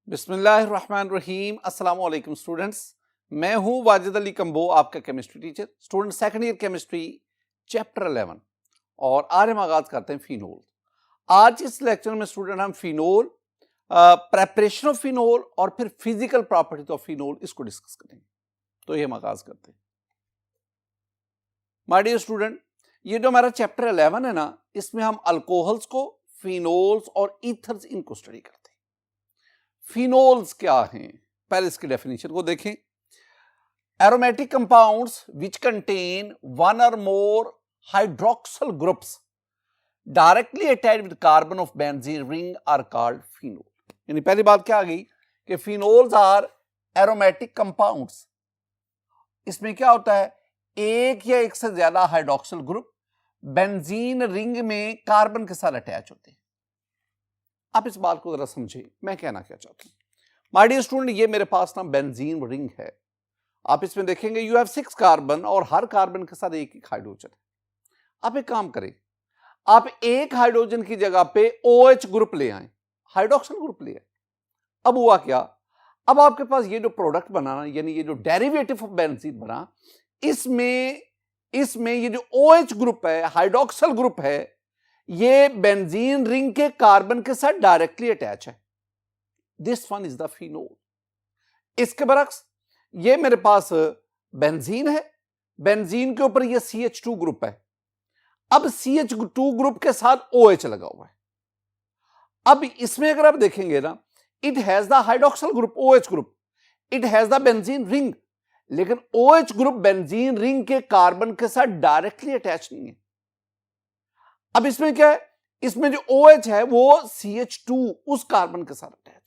बिस्मिल्लाहिर्रहमानिर्रहीम। अस्सलाम वालेकुम स्टूडेंट्स, मैं हूं वाजिद अली कंबो, आपका chemistry teacher. Student second year chemistry chapter 11 और आज हम आगाज करते हैं फिनोल। आज इस लेक्चर में स्टूडेंट हम फिनोल, प्रेपरेशन ऑफ फिनोल और फिर फिजिकल प्रॉपर्टीज ऑफ फिनोल इसको डिस्कस करेंगे। तो ये हम आगाज करते हैं। माय डियर स्टूडेंट, ये जो हमारा चैप्टर 11 है ना, इसमें हम अल्कोहल्स को, फिनोल्स और ईथर्स इनको स्टडी करते हैं। फिनोल्स क्या हैं, पहले इसकी डेफिनेशन को देखें। Aromatic compounds which contain one or more hydroxyl groups directly attached with carbon of benzene ring are called phenol. यानी पहली बात क्या आ गई कि फिनोल्स आर एरोमेटिक कंपाउंड्स। इसमें क्या होता है, एक या एक से ज्यादा हाइड्रोक्सिल ग्रुप बेंजीन रिंग में कार्बन के साथ अटैच होते हैं। आप इस बात को जरा समझिए, मैं कहना क्या चाहता हूं। माय डियर स्टूडेंट, ये मेरे पास ना बेंजीन रिंग है। आप इसमें देखेंगे यू हैव 6 कार्बन और हर कार्बन के साथ एक हाइड्रोजन है। आप एक काम करें, आप एक हाइड्रोजन की जगह पे OH ग्रुप ले आए, हाइड्रोक्सिल ग्रुप ले आए। अब हुआ क्या, अब आपके पास ये जो प्रोडक्ट बना, यानी ये जो डेरिवेटिव ऑफ बेंजीन बना, इसमें ये जो OH ग्रुप है, हाइड्रोक्सिल ग्रुप है, ये बेंजीन रिंग के कार्बन के साथ डायरेक्टली अटैच है। This one is the phenol. इसके बरक्स ये मेरे पास बेंजीन है, बेंजीन के ऊपर ये CH2 ग्रुप है। अब CH2 ग्रुप के साथ OH लगा हुआ है। अब इसमें अगर आप देखेंगे ना, it has the hydroxyl group, OH group, it has the benzene ring, लेकिन OH ग्रुप बेंजीन रिंग के कार्बन के साथ डायरेक्टली अटैच नहीं है। अब इसमें क्या है, इसमें जो OH है वो CH2 उस कार्बन के साथ अटैच है।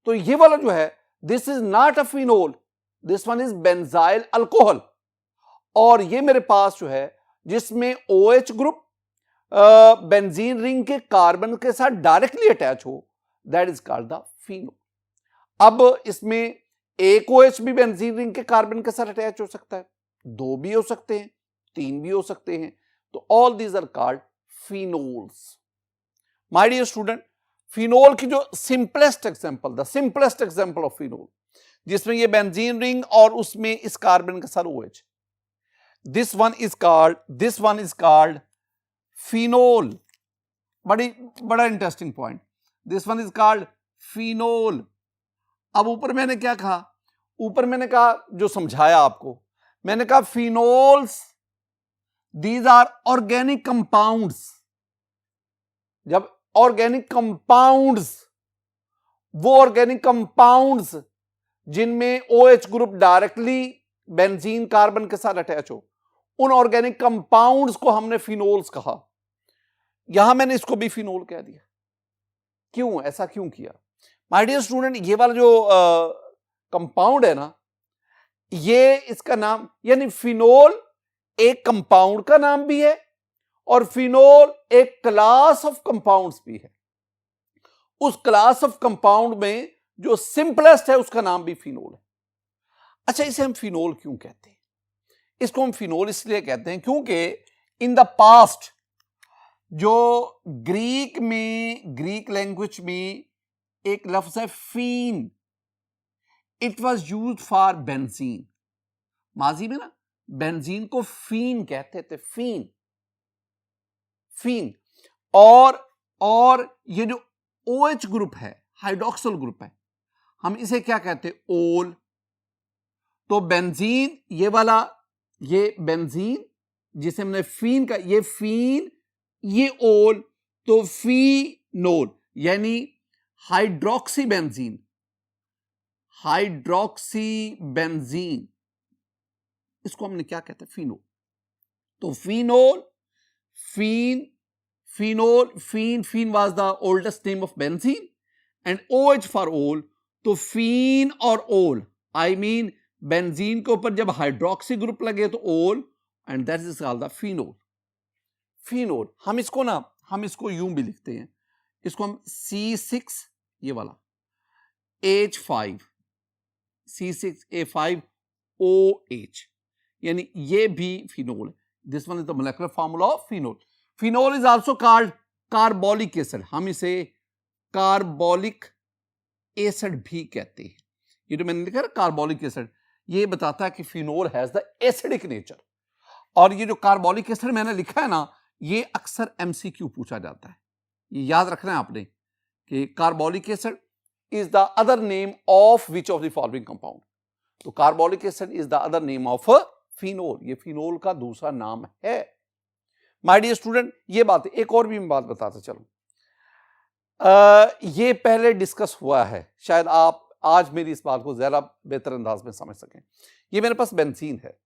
तो ये वाला जो है, this is not a phenol, this one is benzyl alcohol. और ये मेरे पास जो है, जिसमें OH ग्रुप बेंजीन रिंग के कार्बन के साथ डायरेक्टली अटैच हो, that is called the phenol. अब इसमें एक OH भी बेंजीन रिंग के कार्बन के साथ अटैच हो सकता है, 2 भी हो सकते हैं, 3 भी हो सकते हैं। तो all these are called phenols. My dear student, phenol की जो सिंपलेस्ट एग्जांपल ऑफ फिनोल, जिसमें ये बेंजीन रिंग और उसमें इस कार्बन के साथ OH, this one is called phenol. बड़ा interesting point, this one is called phenol. अब ऊपर मैंने क्या कहा, ऊपर मैंने कहा, जो समझाया आपको, मैंने कहा phenols these are organic compounds. जब ऑर्गेनिक कंपाउंड्स, वो ऑर्गेनिक कंपाउंड्स जिनमें OH group directly benzene carbon के साथ अटैच हो, उन ऑर्गेनिक कंपाउंड्स को हमने फिनोल्स कहा। यहां मैंने इसको भी फिनोल कह दिया। क्यों, ऐसा क्यों किया? माय डियर स्टूडेंट, ये वाला जो कंपाउंड है ना, ये इसका नाम, यानी फिनोल एक कंपाउंड का नाम भी है और फिनोल एक क्लास ऑफ कंपाउंड्स भी है। उस क्लास ऑफ कंपाउंड में जो सिंपलेस्ट है उसका नाम भी फिनोल है। अच्छा, इसे हम फिनोल क्यों कहते हैं? इसको हम फिनोल इसलिए कहते हैं क्योंकि इन द पास्ट जो ग्रीक लैंग्वेज में एक लफ्ज है phene, it was use for benzene. माजी में ना बेंजीन को फीन कहते थे, फीन। और ये जो OH ग्रुप है, हाइड्रोक्सिल ग्रुप है, हम इसे क्या कहते हैं, ओल। तो बेंजीन, ये वाला, ये बेंजीन जिसे हमने फीन का, ये फीन, ये ओल, तो फीनोल यानी हाइड्रोक्सी बेंजीन, इसको हमने क्या कहते हैं, फिनोल। तो phenol, Fin was the oldest name of benzene and OH for ol। तो फीन और ओल, आई मीन बेंजीन के ऊपर जब हाइड्रोक्सी ग्रुप लगे तो ओल, and that is called the phenol. हम इसको यूं भी लिखते हैं, इसको हम C6, ये वाला H5, C6H5OH, यानी ये भी फिनोल है। This one is the molecular formula of phenol. Phenol is also called carbolic acid, हम इसे कार्बोलिक एसिड भी कहते हैं। ये जो मैंने लिखा है कार्बोलिक एसिड, ये बताता है कि phenol has the acidic nature. और ये जो कार्बोलिक एसिड मैंने लिखा है ना, ये अक्सर एमसीक्यू पूछा जाता है। ये याद रखना है आपने कि carbolic acid is the other name of which of the following compound. तो carbolic acid is the other name of phenol, ये फिनोल का दूसरा नाम है। माय डियर स्टूडेंट, ये बात, एक और भी मैं बात बताता चलूं। ये पहले डिस्कस हुआ है, शायद आप आज मेरी इस बात को ज्यादा बेहतर अंदाज में समझ सकें। ये मेरे पास बेंजीन है,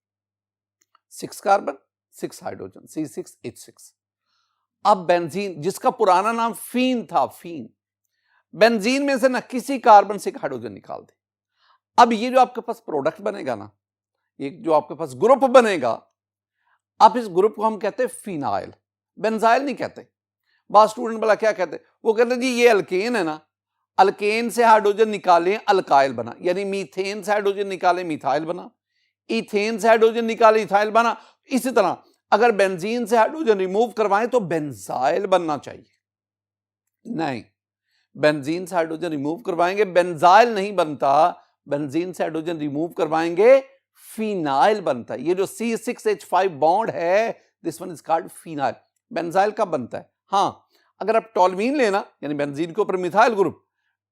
6 कार्बन 6 हाइड्रोजन, C6H6। अब बेंजीन जिसका पुराना नाम फीन था, फीन, बेंजीन में से ना किसी कार्बन से एक हाइड्रोजन निकाल दे। अब ये जो आपके पास प्रोडक्ट बनेगा ना, एक जो आपके पास ग्रुप बनेगा, अब इस ग्रुप को हम कहते हैं फिनाइल, बेंजाइल नहीं कहते। बात स्टूडेंट बोला क्या कहते हैं, वो कहते हैं जी ये अल्केन है ना, अल्केन से हाइड्रोजन निकालें अल्काइल बना, यानी मीथेन से हाइड्रोजन निकालें मिथाइल बना, इथेन से हाइड्रोजन निकालें इथाइल बना। इसी तरह अगर बेंजीन से हाइड्रोजन रिमूव करवाएं तो बेंजाइल बनना चाहिए। नहीं, बेंजीन से हाइड्रोजन रिमूव करवाएंगे बेंजाइल नहीं बनता, बेंजीन से हाइड्रोजन रिमूव करवाएंगे फिनाइल बनता है। ये जो C6H5 बॉन्ड है, this one is called phenyl. Benzyl कब बनता है? हाँ, अगर आप टोल्यूइन लेना, यानी बेंजीन के ऊपर मिथाइल ग्रुप,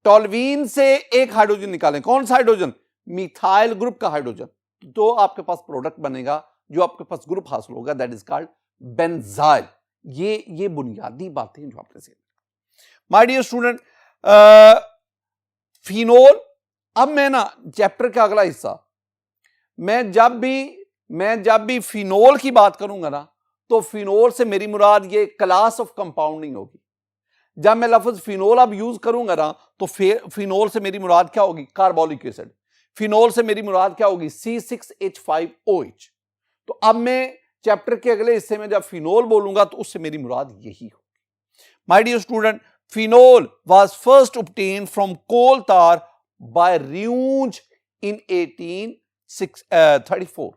टोल्यूइन से एक हाइड्रोजन निकालें, कौन सा हाइड्रोजन? मिथाइल ग्रुप का हाइड्रोजन, तो आपके पास प्रोडक्ट बनेगा, जो आपके पास ग्रुप हासिल होगा, दैट इज कॉल्ड बेंजाइल। ये बुनियादी बातें जो आपने सीखी। माय डियर स्टूडेंट, फिनोल, अब मैं ना चैप्टर का अगला हिस्सा, मैं जब भी फिनोल की बात करूंगा ना, तो फिनोल से मेरी मुराद ये क्लास ऑफ कंपाउंड नहीं होगी। जब मैं लफ्ज फिनोल अब यूज करूंगा ना, तो फिनोल से मेरी मुराद क्या होगी? Carbolic acid. फिनोल से मेरी मुराद क्या होगी? C6H5OH। तो अब मैं चैप्टर के अगले हिस्से में जब फिनोल बोलूंगा तो उससे मेरी मुराद यही होगी। My dear student, phenol was first obtained from coal tar by Runge in 1834।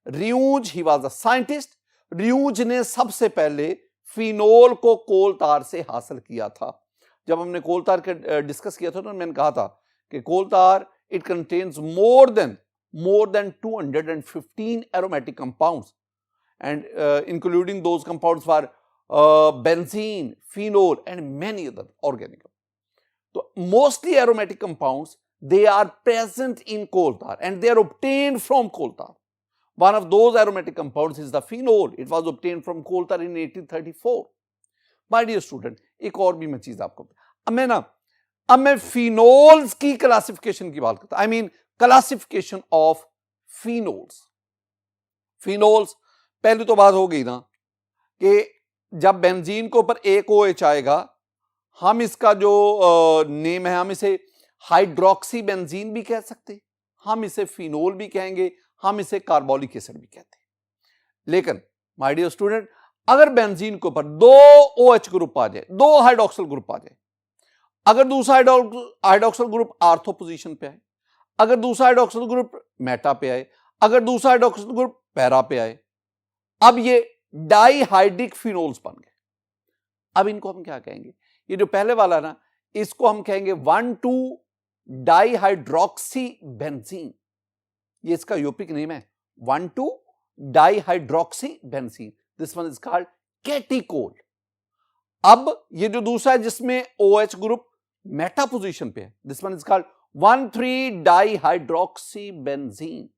Runge, he was a scientist. Runge ने सबसे पहले फिनोल को कोल तार से हासिल किया था। जब हमने कोल तार के डिस्कस किया था तो मैंने कहा था कि कोल तार, it contains more than 215 aromatic compounds, and including those compounds for benzene, phenol, and many other organic. So mostly aromatic compounds, they are present in coal tar and they are obtained from coal tar. One of those aromatic compounds is the phenol. It was obtained from coal tar in 1834. My dear student, एक और भी मैं चीज आपको, अब मैं phenols की classification की बात करता, I mean classification of phenols. Phenols, पहली तो बात हो गई ना कि जब बेंजीन के ऊपर एक OH आएगा, हम इसका जो नेम है, हम इसे हाइड्रोक्सी बेंजीन भी कह सकते, हम इसे फिनोल भी कहेंगे, हम इसे कार्बोलिक एसिड भी कहते हैं। लेकिन माय डियर स्टूडेंट, अगर बेंजीन के ऊपर 2 OH ग्रुप आ जाए, 2 हाइड्रोक्सिल ग्रुप आ जाए, अगर दूसरा हाइड्रोक्सिल ग्रुप आर्थो पोजीशन पे आए, अगर दूसरा हाइड्रोक्सिल ग्रुप मेटा पे आए, अगर दूसरा हाइड्रोक्सिल ग्रुप पैरा पे आए, अब ये डाइहाइड्रिक फिनोल्स बन गए। अब इनको हम क्या कहेंगे? ये जो पहले वाला ना, इसको हम कहेंगे 1,2-डाइहाइड्रोक्सी बेंजीन। ये इसका यूपिक नेम है, one two dihydroxy benzene. This one is called catechol. अब ये जो दूसरा है जिसमें OH ग्रुप मेटा पोजीशन पे है, this one is called one three dihydroxy benzene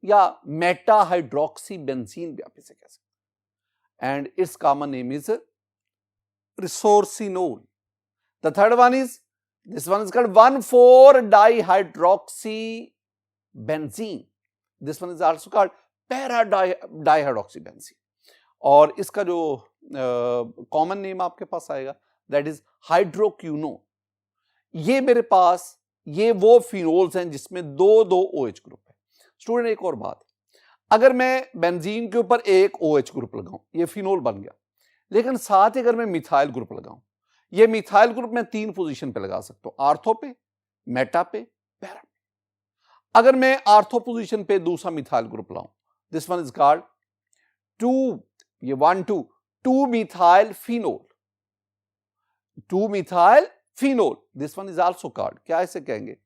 या मेटा हाइड्रोक्सी बेंजीन भी आप इसे कह सकते हैं। And its common name is resorcinol. The third one is, this one is called one four dihydroxy benzene. This one is also called para dihydroxy benzene. और इसका जो कॉमन नेम आपके पास आएगा, दैट इज हाइड्रोक्यूनो। ये मेरे पास ये वो फिनोल्स हैं जिसमें 2 OH ग्रुप है। स्टूडेंट, एक और बात, अगर मैं बेंजीन के ऊपर एक OH ग्रुप लगाऊं, ये फिनोल बन गया, लेकिन साथ ही अगर मैं मिथाइल ग्रुप लगाऊं, ये मिथाइल ग्रुप मैं 3 पोजीशन पे लगा सकता हूं, आर्थो पे, मेटा पे, पैरा पे। अगर मैं आर्थो पोजीशन पे दूसरा मिथाइल ग्रुप लाऊं, this one is called 2 methyl phenol, 2 methyl phenol, this one is also called, क्या इसे कहेंगे,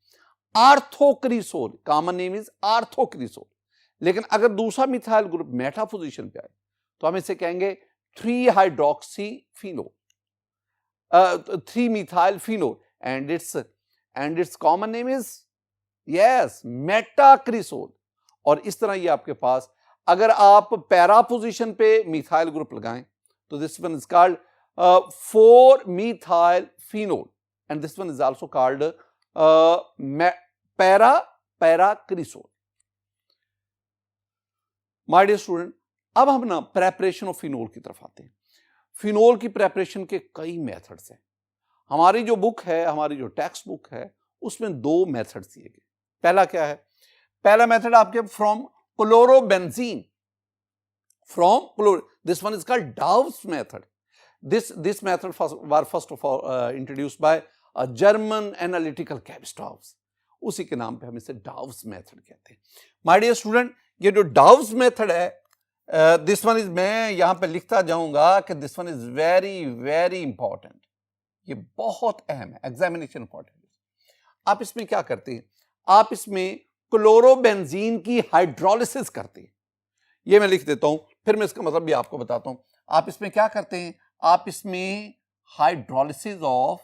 आर्थोक्रिसोल, कॉमन नेम इज आर्थोक्रिसोल। लेकिन अगर दूसरा मिथाइल ग्रुप मेटा पोजीशन पे आए तो हम इसे कहेंगे 3 hydroxy phenol, 3 methyl phenol, and its common name is yes metacresol. और इस तरह ये आपके पास अगर आप पैरा पोजीशन पे मिथाइल ग्रुप लगाएं तो this one is called 4 methyl phenol, and this one is also called paracresol. My dear student, अब हम ना प्रेपरेशन ऑफ फिनोल की तरफ आते हैं। फिनोल की प्रेपरेशन के कई मेथड्स हैं। हमारी जो बुक है, हमारी जो टेक्स्ट बुक है, उसमें 2 मेथड्स दिए गए। पहला क्या है, पहला मेथड आपके from chlorobenzene, from chloro, this one is called Dow's method. This method were first of all introduced by a German analytical chemist Dow's, उसी के नाम पे हम इसे डाव्स मेथड कहते हैं। माय डियर स्टूडेंट, ये जो डाव्स मेथड है, दिस वन इज, मैं यहां पे लिखता जाऊंगा कि this one is very very important, ये बहुत अहम है, एग्जामिनेशन इंपॉर्टेंट। आप इसमें क्या करते हैं, आप इसमें क्लोरोबेंजीन की हाइड्रोलिसिस करते हैं। ये मैं लिख देता हूं, फिर मैं इसका मतलब भी आपको बताता हूं। आप इसमें क्या करते हैं, आप इसमें हाइड्रोलिसिस ऑफ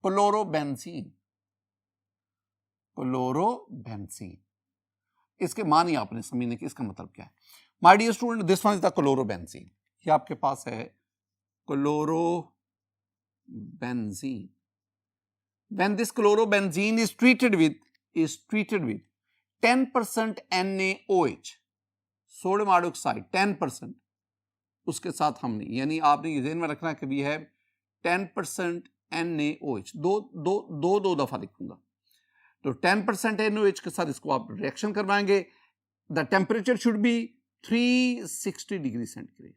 क्लोरोबेंजीन, इसके मानी आपने समझने की, इसका मतलब क्या है। My dear student, this one is the chlorobenzene, ये आपके पास है chlorobenzene. When this chlorobenzene is treated with 10% NaOH, sodium hydroxide 10%, उसके साथ हमने, यानी आपने ये ध्यान में रखना कि भी है 10% NaOH, दो दफा लिखूंगा, तो 10% NaOH के साथ इसको आप रिएक्शन करवाएंगे। The temperature should be 360 degree centigrade,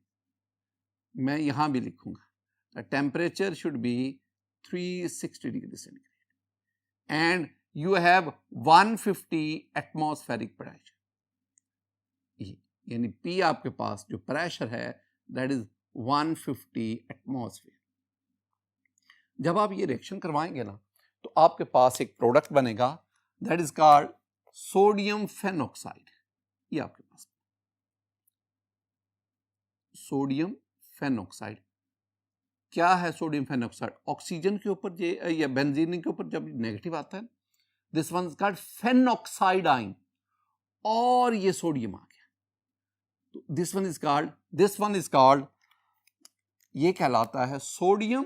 मैं यहां भी लिखूंगा the temperature should be 360 degree centigrade, and you have 150 atmospheric pressure, यानी P आपके पास जो प्रेशर है दैट इज 150 एटमॉस्फेयर। जब आप ये रिएक्शन करवाएंगे ना तो आपके पास एक प्रोडक्ट बनेगा that is called sodium phenoxide. ये आपके पास सोडियम फेनॉक्साइड, क्या है सोडियम फेनॉक्साइड, ऑक्सीजन के ऊपर या बेंजीन के ऊपर जब नेगेटिव आता है, this one is called phenoxide ion, और ये सोडियम आ गया, तो दिस वन इज कॉल्ड, ये कहलाता है सोडियम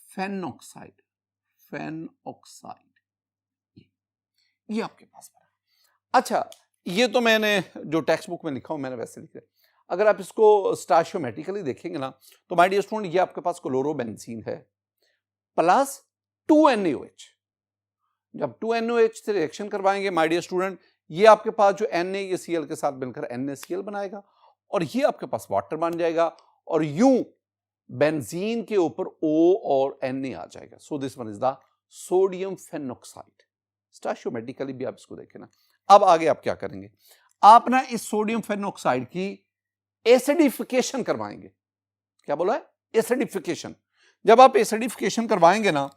फेनॉक्साइड, ये आपके पास बना। अच्छा, ये तो मैंने जो टेक्स्ट बुक में लिखा हूं मैंने वैसे लिखा है। अगर आप इसको स्टाशियोमेट्रिकली देखेंगे ना तो माय डियर स्टूडेंट, ये आपके पास क्लोरोबेंजीन है प्लस 2NaOH। जब 2NaOH से रिएक्शन करवाएंगे माय डियर स्टूडेंट, ये आपके पास जो Na ये Cl के साथ मिलकर NaCl बनाएगा, और ये आपके पास वाटर बन जाएगा, और यूं बेंजीन के ऊपर O और Na आ जाएगा। So this one is the sodium phenoxide. Stoichiometrically भी आप इसको देखें ना। अब आगे आप क्या करेंगे, आप ना इस सोडियम फेनॉक्साइड की एसिडिफिकेशन करवाएंगे। क्या बोला है, एसिडिफिकेशन। जब आप एसिडिफिकेशन करवाएंगे ना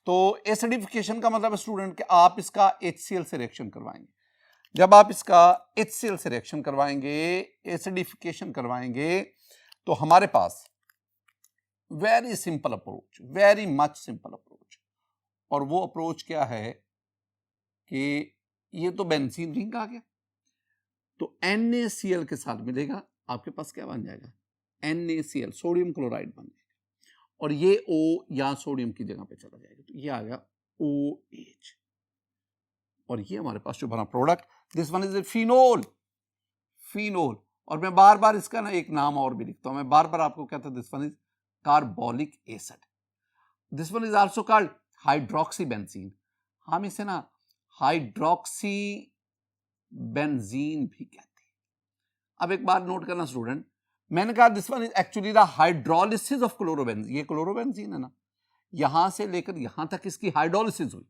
तो एसिडिफिकेशन का मतलब स्टूडेंट कि आप इसका HCl से रिएक्शन करवाएंगे। जब आप इसका HCl से रिएक्शन करवाएंगे, एसिडिफिकेशन करवाएंगे, तो हमारे पास very simple approach, very much simple approach, और वो अप्रोच क्या है कि ये तो बेंजीन रिंग आ गया, तो NaCl के साथ मिलेगा, आपके पास क्या बन जाएगा, NaCl, सोडियम क्लोराइड बन जाएगा, और ये O या सोडियम की जगह पे चला जाएगा, तो ये आ गया OH, और ये हमारे पास जो बना product, this one is a phenol. और मैं बार बार इसका ना एक नाम और भी लिखता हूं, मैं बार बार आपको कहता हूं this one is carbolic acid, this one is also called hydroxy benzene. हम इसे ना हाइड्रोक्सी बेंजीन भी कहते हैं। अब एक बात नोट करना स्टूडेंट, मैंने कहा this one is actually the hydrolysis of chlorobenzene. ये क्लोरोबेंजीन है ना, यहां से लेकर यहां तक इसकी हाइड्रोलिसिस हुई,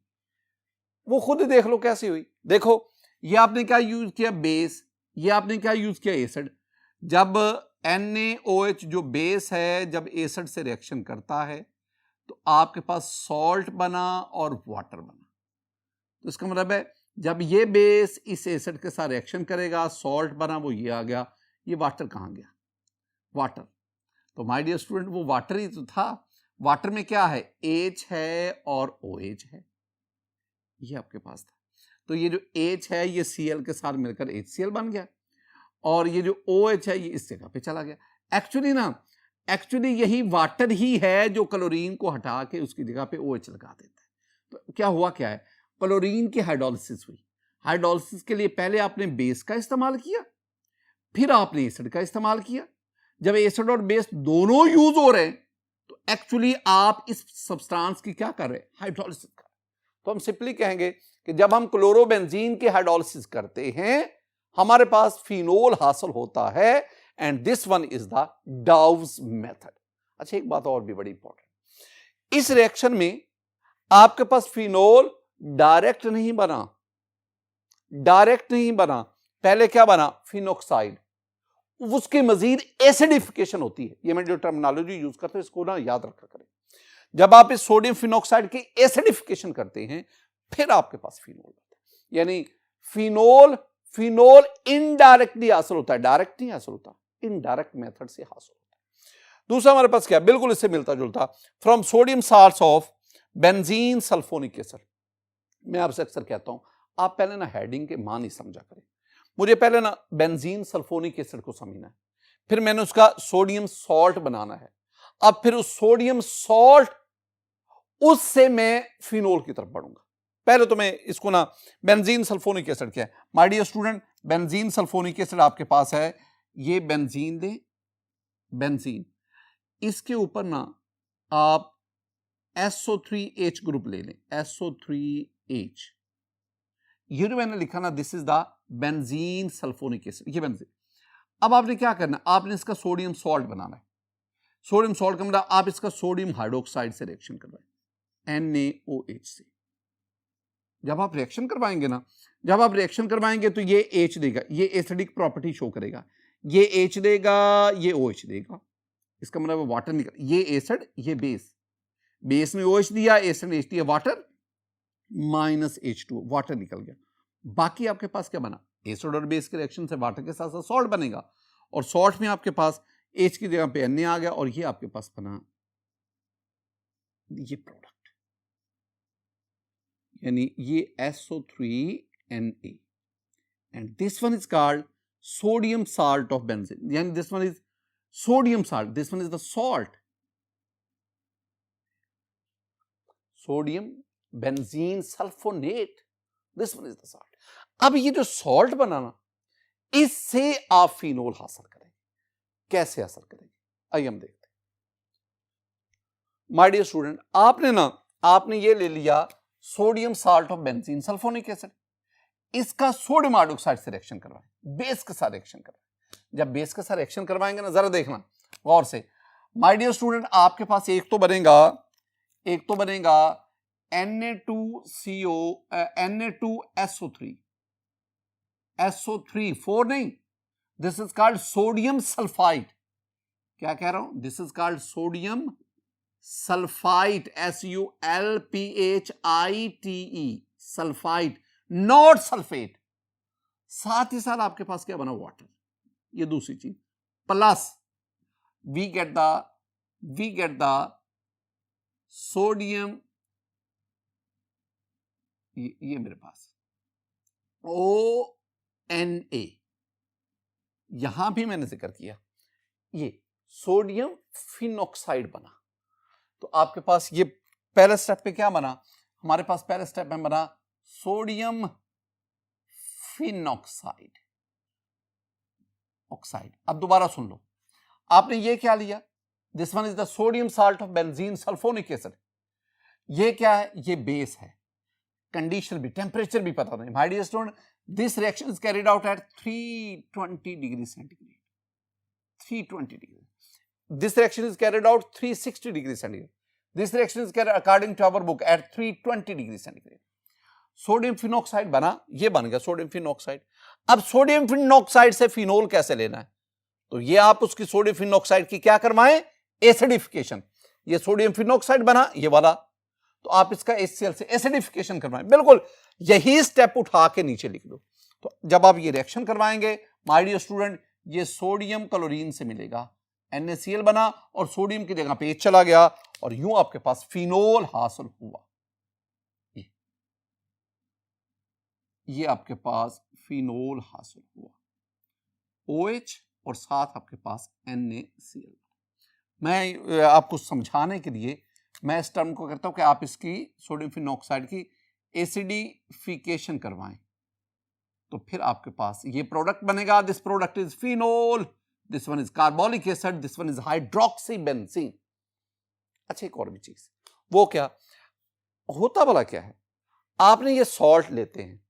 वो खुद देख लो कैसी हुई। देखो, ये आपने क्या यूज किया, बेस, ये आपने क्या यूज किया, एसिड। जब NaOH जो बेस है जब एसिड से रिएक्शन करता है तो आपके पास सॉल्ट बना और वाटर बना। तो इसका मतलब है जब ये बेस इस एसिड के साथ रिएक्शन करेगा, सॉल्ट बना, वो ये आ गया, ये वाटर कहां गया? वाटर। तो माय डियर स्टूडेंट वो वाटर ही तो था। वाटर में क्या है? H है और OH है, ये आपके पास था। तो ये जो H है ये Cl के साथ मिलकर HCl बन गया और ये जो OH है ये इस जगह पे चला गया। एक्चुअली यही वाटर ही है जो क्लोरीन को हटा के उसकी जगह पे OH लगा देता है। तो क्या हुआ, क्या है? क्लोरीन की हाइड्रोलिसिस हुई। हाइड्रोलिसिस के लिए पहले आपने बेस का इस्तेमाल किया, फिर आपने एसिड का इस्तेमाल किया। जब एसिड और बेस दोनों यूज हो रहे हैं तो एक्चुअली आप इस सब्सटेंस की क्या कर रहे हैं? हाइड्रोलिसिस कर रहे हैं। तो हम सिंपली कहेंगे कि जब हम क्लोरोबेंजीन की हाइड्रोलिसिस करते हैं हमारे पास फिनोल हासिल होता है and this one is the Dow's method. अच्छा, एक बात और भी बड़ी इंपॉर्टेंट, इस रिएक्शन में आपके पास फिनोल डायरेक्ट नहीं बना, पहले क्या बना? फिनोक्साइड। उसकी मजीद एसिडिफिकेशन होती है। ये मैं जो टर्मिनोलॉजी यूज करते हैं इसको ना याद रखा करें। जब आप इस सोडियम फिनोक्साइड की एसिडिफिकेशन करते हैं फिर आपके पास फिनोल होता है। यानी फिनोल इनडायरेक्टली हासिल होता है, डायरेक्ट नहीं हासिल होता, इनडायरेक्ट मेथड से हासिल होता है। दूसरा हमारे पास क्या? बिल्कुल इससे मिलता जुलता, from sodium salts of benzene sulphonic acid. मैं आपसे अक्सर कहता हूं आप पहले ना हेडिंग के मान ही समझा करें। मुझे पहले ना बेंजीन सल्फोनिक एसिड को समझना है, फिर मैंने उसका सोडियम सॉल्ट बनाना है, अब फिर उस सोडियम सॉल्ट उससे मैं फिनोल की तरफ बढ़ूंगा। पहले तो मैं इसको ना बेंजीन सल्फोनिक एसिड क्या है my dear student? Benzene sulphonic acid आपके पास है, ये बेंजीन दे, बेंजीन, इसके ऊपर ना आप SO3H ग्रुप ले लें, SO3H। ये जो मैंने लिखा ना this is the benzene sulphonic acid, ये बेंजीन। अब आपने क्या करना? आपने इसका सोडियम सॉल्ट बनाना है। सोडियम सॉल्ट का मतलब आप इसका सोडियम हाइड्रोक्साइड से रिएक्शन करवाएं, NaOH से। जब आप रिएक्शन करवाएंगे तो ये H देगा, ये एसिडिक प्रॉपर्टी शो करेगा, ये H देगा, ये OH देगा। इसका मतलब वाटर निकल, ये एसिड, ये बेस ने OH दिया, एसिड ने H दिया, वाटर -H2O, वाटर निकल गया। बाकी आपके पास क्या बना? एसिड और बेस के रिएक्शन से वाटर के साथ साथ सॉल्ट बनेगा और सॉल्ट में आपके पास H की जगह पे Na आ गया और ये आपके पास बना ये प्रोडक्ट, यानी ये SO3Na and this one is called sodium salt of benzene. यानी this one is sodium salt, this one is the salt, sodium benzene sulfonate, this one is the salt. अब ये जो सॉल्ट बनाना इससे आप फिनोल हासिल करेंगे। कैसे हासिल करेंगे आइए हम देखते हैं। माय डियर स्टूडेंट, आपने ये ले लिया sodium salt of benzene sulphonic acid, इसका सोडियम हाइड्रोक्साइड से रिएक्शन करवाएं, बेस के साथ रिएक्शन करवाएं। जब बेस के साथ रिएक्शन करवाएंगे ना, जरा देखना गौर से माय डियर स्टूडेंट, आपके पास एक तो बनेगा Na2CO, Na2SO3, 4 नहीं, this is called sodium sulphide. क्या कह रहा हूं? This is called sodium sulphide, SULPHITE, sulphide, not sulphate. साथ ही साथ आपके पास क्या बना? वाटर। ये दूसरी चीज, plus we get the sodium, ये मेरे पास ONA, यहां भी मैंने जिक्र किया, ये सोडियम फिनॉक्साइड बना। तो आपके पास ये पहले स्टेप पे क्या बना? हमारे पास पहले स्टेप में बना सोडियम फिनॉक्साइड ऑक्साइड। अब दोबारा सुन लो, आपने ये क्या लिया? This one is the sodium salt of benzene sulphonic acid. ये क्या है? ये बेस है। कंडीशन भी, टेम्परेचर भी पता नहीं। My dear student, this reaction is carried out at 320 degree centigrade, 320 degree. This reaction is carried out 360 degrees centigrade. This reaction is carried according to our book at 320 degrees centigrade. Sodium phenoxide बना, ये बन गया sodium phenoxide. अब sodium phenoxide से phenol कैसे लेना है? तो ये आप उसकी सोडियम फिनॉक्साइड की क्या करवाएं, एसिडिफिकेशन। ये सोडियम फिनॉक्साइड बना ये वाला, तो आप इसका HCl से एसिडिफिकेशन करवाएं। बिल्कुल यही स्टेप उठा के नीचे लिख दो। तो जब आप ये रिएक्शन करवाएंगे माय डियर स्टूडेंट, ये सोडियम क्लोरीन से मिलेगा, NaCl बना और सोडियम की जगह पे H चला गया और यूं आपके पास फिनोल हासिल हुआ। ये आपके पास फिनोल हासिल हुआ, OH और साथ आपके पास NaCl। मैं आपको समझाने के लिए मैं इस टर्म को करता हूं कि आप इसकी सोडियम फिनॉक्साइड की एसिडिफिकेशन करवाएं, तो फिर आपके पास ये प्रोडक्ट बनेगा। This product is phenol, this one is carbolic acid, this one is hydroxy benzene. अच्छा एक और भी चीज, वो क्या होता भला क्या है, आपने ये सॉल्ट लेते हैं,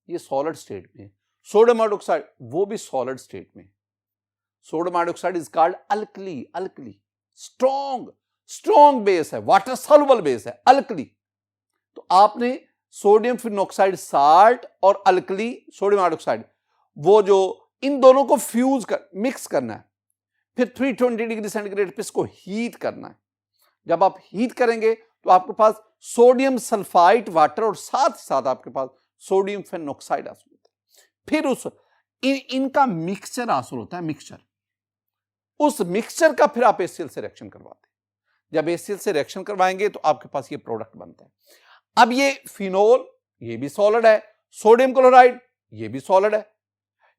ये सॉलिड स्टेट में, सोडियम हाइड्रोक्साइड वो भी सॉलिड स्टेट में। Sodium hydroxide is called alkali, alkali strong base है, वाटर सॉल्युबल बेस है, अल्कली। तो आपने सोडियम फिनॉक्साइड साल्ट और अल्कली सोडियम हाइड्रोक्साइड, वो जो इन दोनों को फ्यूज कर मिक्स करना है, फिर 320 डिग्री सेंटीग्रेड पे इसको हीट करना है। जब आप हीट करेंगे तो आपके पास सोडियम सल्फाइड वाटर और साथ आपके पास सोडियम फिनॉक्साइड हासिल होता है। फिर उस इनका मिक्सचर हासिल होता है, मिक्सचर। उस मिक्सचर का फिर आप HCl से रिएक्शन करवाते हैं। जब HCl से रिएक्शन करवाएंगे तो आपके पास ये प्रोडक्ट बनता है। अब ये फिनोल ये भी सॉलिड है, सोडियम क्लोराइड ये भी सॉलिड है,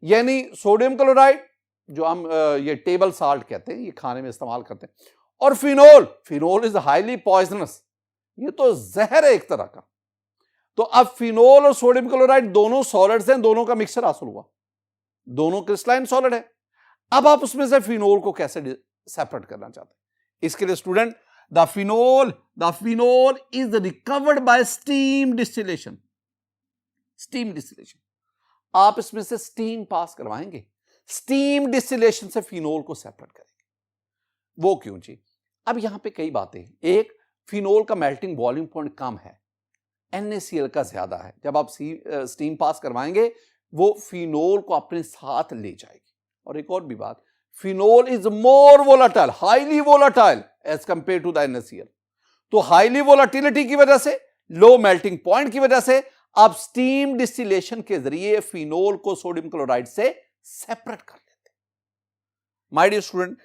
यानी सोडियम क्लोराइड जो हम ये टेबल साल्ट कहते हैं, ये खाने में इस्तेमाल करते हैं, और फिनोल इज हाईली पॉइजनस, ये तो जहर है एक तरह का। तो अब फिनोल और सोडियम क्लोराइड दोनों सॉलिड्स हैं, दोनों का मिक्सचर हासिल हुआ, दोनों क्रिस्टलाइन सॉलिड है। अब आप उसमें से फिनोल को कैसे सेपरेट करना चाहते हैं, इसके लिए student the phenol is recovered bye steam distillation. Steam distillation, आप इसमें से स्टीम पास करवाएंगे, स्टीम डिस्टिलेशन से फिनोल को सेपरेट करेंगे। वो क्यों जी, अब यहां पे कई बातें हैं। एक, फिनोल का मेल्टिंग बॉइलिंग पॉइंट कम है, NaCl का ज्यादा है। जब आप स्टीम पास करवाएंगे वो फिनोल को अपने साथ ले जाएगी। और एक और भी बात, phenol is more volatile, highly volatile as compared to the NaCl। तो हाईली वोलाटिलिटी की वजह से, लो मेल्टिंग पॉइंट की वजह से आप स्टीम डिस्टिलेशन के जरिए फिनोल को सोडियम क्लोराइड से सेपरेट कर लेते हैं। माय डियर स्टूडेंट,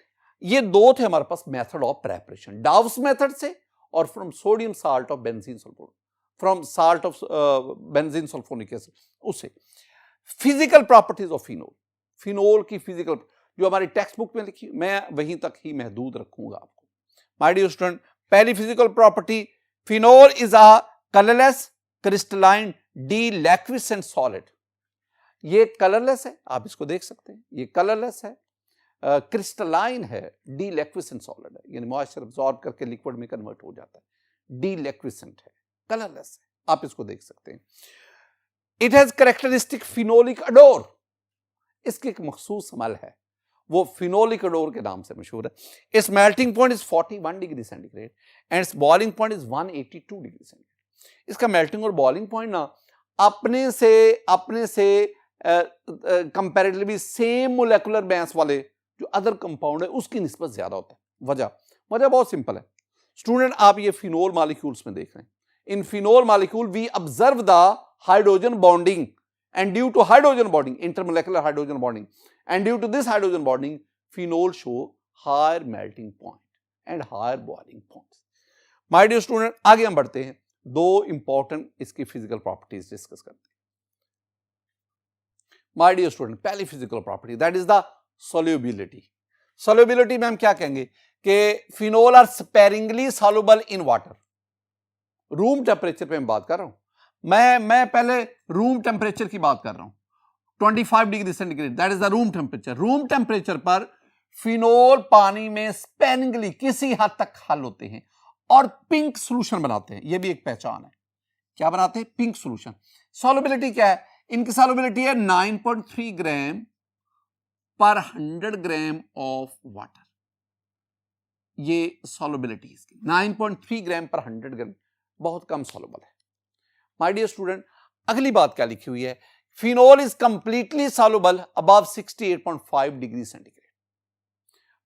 ये दो थे हमारे पास method of preparation, Dow's method से और from sodium salt of benzene sulphone, from salt of benzene sulphonic acid, उससे फिजिकल प्रॉपर्टीज ऑफ फिनोल की फिजिकल जो हमारी टेक्स्ट बुक में लिखी, मैं वहीं तक ही महदूद रखूंगा आपको। माय डियर स्टूडेंट, पहली physical property, phenol is a colourless crystalline deliquescent solid. ये कलरलेस है, आप इसको देख सकते हैं, ये कलरलेस है, क्रिस्टलाइन है, डीलैक्विसेंट सॉलिड है, यानी मॉइस्चर अब्सॉर्ब करके लिक्विड में कन्वर्ट हो जाता है, डीलैक्विसेंट है, कलरलेस है, आप इसको देख सकते हैं। It has characteristic phenolic adore, इसकी एक मखसूस स्मेल है, वो फिनोलिक अडोर के नाम से मशहूर है। इस melting point is 41 degree centigrade and it's boiling point is 182 degree centigrade. इसका मेल्टिंग और बॉइलिंग पॉइंट ना अपने से कंपैरेटिवली सेम मोलेकुलर मास वाले जो अदर कंपाउंड है उसकी निस्बत ज्यादा होता है। वजह बहुत सिंपल है स्टूडेंट, आप ये फिनोल मॉलिक्यूल्स में देख रहे हैं, in phenol molecule we observe the hydrogen bonding, and due to hydrogen bonding, intermolecular hydrogen bonding, and due to this hydrogen bonding, phenol show higher melting point and higher boiling points. My dear student, आगे हम बढ़ते हैं, दो important इसकी physical properties discuss करते हैं। My dear student, पहली physical property that is the solubility. Solubility में हम क्या कहेंगे कि phenol are sparingly soluble in water. Room temperature पे मैं बात कर रहा हूं, मैं पहले रूम टेम्परेचर की बात कर रहा हूं, 25 degree centigrade, that is the room temperature. Room temperature पर फिनोल पानी में स्पेरिंगली किसी हद तक हल होते हैं और पिंक सॉल्यूशन बनाते हैं, यह भी एक पहचान है। क्या बनाते हैं? Pink solution. सॉल्युबिलिटी क्या है? इनकी सॉल्युबिलिटी है 9.3 ग्राम पर 100 ग्राम ऑफ वाटर। ये सॉल्युबिलिटी इसकी 9.3 ग्राम पर 100 ग्राम, बहुत कम सॉल्युबल है। माय डियर स्टूडेंट, अगली बात क्या लिखी हुई है? Phenol is completely soluble above 68.5 degree centigrade.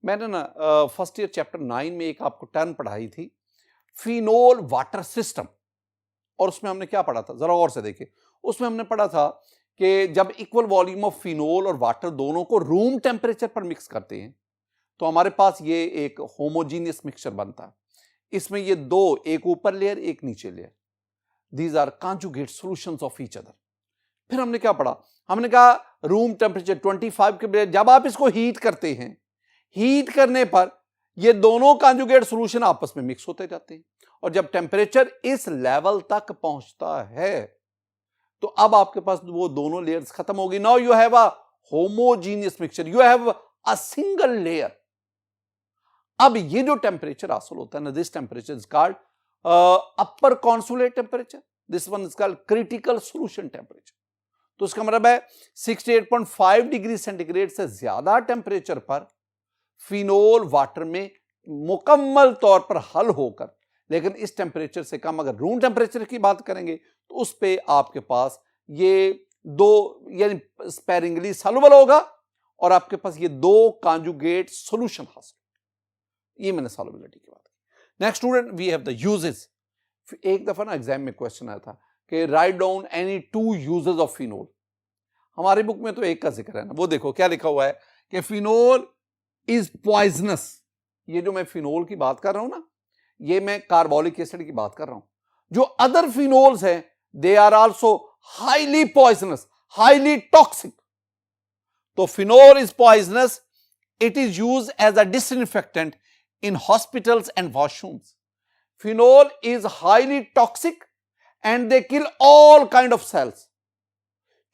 मैंने ना फर्स्ट ईयर चैप्टर 9 में एक आपको टर्म पढ़ाई थी, फिनोल वाटर सिस्टम, और उसमें हमने क्या पढ़ा था, जरा और से देखिए। उसमें हमने पढ़ा था कि जब इक्वल वॉल्यूम ऑफ फिनोल और वाटर दोनों को रूम टेम्परेचर पर मिक्स करते हैं तो हमारे पास ये एक होमोजीनियस मिक्सचर बनता है। इसमें ये दो, एक ऊपर लेयर एक नीचे layer, these are conjugate solutions of each other. फिर हमने क्या पढ़ा, हमने कहा रूम टेम्परेचर 25 के बजाय जब आप इसको हीट करते हैं, हीट करने पर ये दोनों कॉन्जुगेट सॉल्यूशन आपस में मिक्स होते जाते हैं, और जब टेम्परेचर इस लेवल तक पहुंचता है तो अब आपके पास वो दोनों लेयर्स खत्म होगी। Now you have a homogeneous mixture, you have a single layer. अब ये जो टेम्परेचर हासिल होता है ना, this temperature is called upper consolidate temperature, this one is called critical solution temperature. तो इसका मतलब है 68.5 डिग्री सेंटीग्रेड से ज्यादा टेम्परेचर पर फिनोल वाटर में मुकम्मल तौर पर हल होकर, लेकिन इस टेम्परेचर से कम अगर रूम टेम्परेचर की बात करेंगे तो उस पे आपके पास ये दो यानी स्पेरिंगली सॉल्युबल होगा और आपके पास ये दो कॉन्जुगेट सॉल्यूशन हासिल। ये मैंने सॉल्युबिलिटी की बात की। Next student, we have the uses. एक दफा ना एग्जाम में क्वेश्चन आया था कि write down any 2 uses of phenol. हमारी बुक में तो एक का जिक्र है ना, वो देखो क्या लिखा हुआ है कि फिनोल इज पॉइजनस। ये जो मैं फिनोल की बात कर रहा हूं ना, ये मैं कार्बोलिक एसिड की बात कर रहा हूं। जो अदर फिनोल्स हैं they are also highly poisonous, highly toxic. तो phenol is poisonous, it is used as a disinfectant in hospitals and washrooms. Phenol is highly toxic and they kill all kind of cells.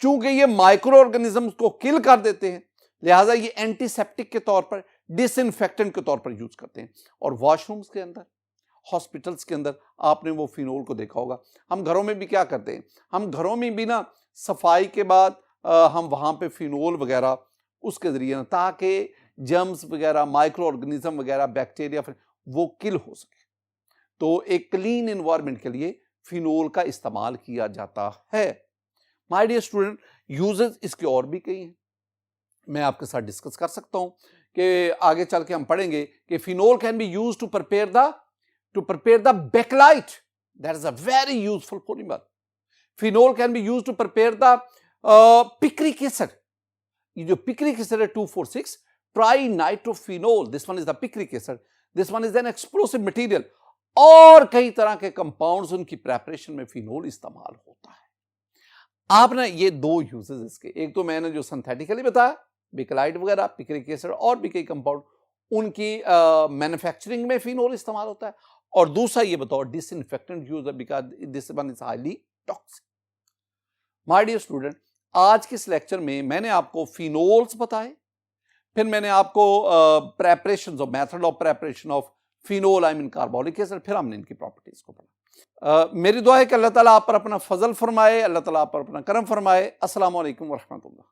चूंकि ये micro organism को किल कर देते हैं, लिहाजा ये antiseptic के तौर पर, डिसइंफेक्टेंट के तौर पर यूज करते हैं। और वॉशरूम्स के अंदर, हॉस्पिटल्स के अंदर आपने वो फिनोल को देखा होगा। हम घरों में भी क्या करते हैं, हम घरों में भी ना सफाई के बाद हम वहां पे फिनोल वगैरह उसके जरिए, ताकि जर्म्स वगैरह, माइक्रो ऑर्गेनिज्म वगैरह, बैक्टीरिया वो किल हो सके। तो एक क्लीन एनवायरनमेंट के लिए फिनोल का इस्तेमाल किया जाता है। माय डियर स्टूडेंट, यूजेस इसके और भी कई हैं, मैं आपके साथ डिस्कस कर सकता हूं कि आगे चल के हम पढ़ेंगे कि phenol can be used to prepare the bakelite. That is a very useful polymer. Phenol can be used to prepare the picric acid. ये जो picric acid है 2,4,6 trinitrophenol, this one is the picric acid. This one is an explosive material. और कई तरह के compounds उनकी preparation में phenol इस्तेमाल होता है। आपने ये दो यूजेस इसके, एक तो मैंने जो सिंथेटिकली बताया बेकेलाइट वगैरह, पिक्रिक एसिड और भी कई कंपाउंड, उनकी मैन्युफैक्चरिंग में फिनोल इस्तेमाल होता है, और दूसरा ये बताओ disinfectant use because this one is highly toxic. My dear student, आज के इस लेक्चर में मैंने आपको फिनोल्स बताए, फिर मैंने आपको प्रेपरेशंस और method of preparation of phenol I mean carbolic acid, फिर हमने इनकी प्रॉपर्टीज को पढ़ा। मेरी दुआ है कि अल्लाह ताला आप पर अपना फजल फरमाए, अल्लाह ताला आप पर अपना करम फरमाए। अस्सलाम वालेकुम व रहमतुल्लाह।